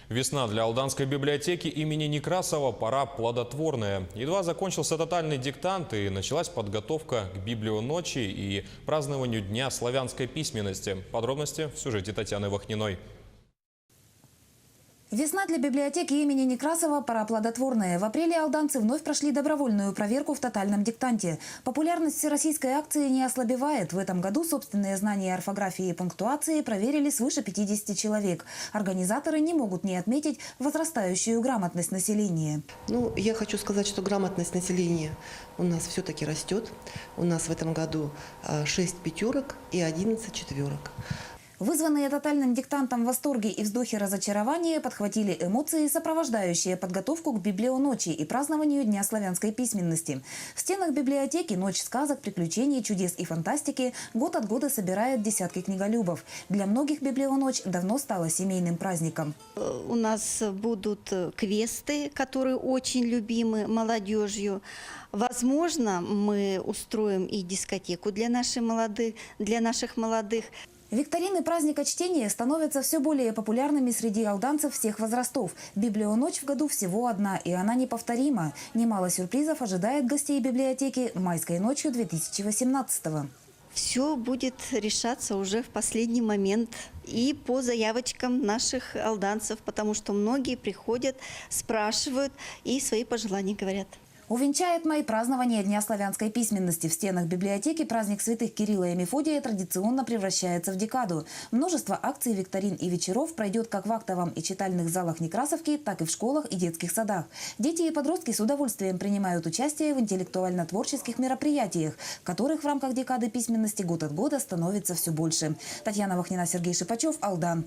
Весна для Алданской библиотеки имени Некрасова – пора плодотворная. Едва закончился тотальный диктант и началась подготовка к библионочи и празднованию Дня славянской письменности. Подробности в сюжете Татьяны Вахниной. Весна для библиотеки имени Некрасова – пора плодотворная. В апреле алданцы вновь прошли добровольную проверку в тотальном диктанте. Популярность всероссийской акции не ослабевает. В этом году собственные знания орфографии и пунктуации проверили свыше 50 человек. Организаторы не могут не отметить возрастающую грамотность населения. Я хочу сказать, что грамотность населения у нас все-таки растет. У нас в этом году 6 пятерок и 11 четверок. Вызванные тотальным диктантом восторги и вздохи разочарования подхватили эмоции, сопровождающие подготовку к библионочи и празднованию Дня славянской письменности. В стенах библиотеки «Ночь сказок, приключений, чудес и фантастики» год от года собирает десятки книголюбов. Для многих библионочь давно стала семейным праздником. У нас будут квесты, которые очень любимы молодежью. Возможно, мы устроим и дискотеку для наших молодых. Викторины праздника чтения становятся все более популярными среди алданцев всех возрастов. Библионочь в году всего одна, и она неповторима. Немало сюрпризов ожидает гостей библиотеки майской ночью 2018-го. Все будет решаться уже в последний момент и по заявочкам наших алданцев, потому что многие приходят, спрашивают и свои пожелания говорят. Увенчает май празднование Дня славянской письменности. В стенах библиотеки праздник святых Кирилла и Мефодия традиционно превращается в декаду. Множество акций, викторин и вечеров пройдет как в актовом и читальных залах Некрасовки, так и в школах и детских садах. Дети и подростки с удовольствием принимают участие в интеллектуально-творческих мероприятиях, которых в рамках декады письменности год от года становится все больше. Татьяна Вахнина, Сергей Шипачев, Алдан.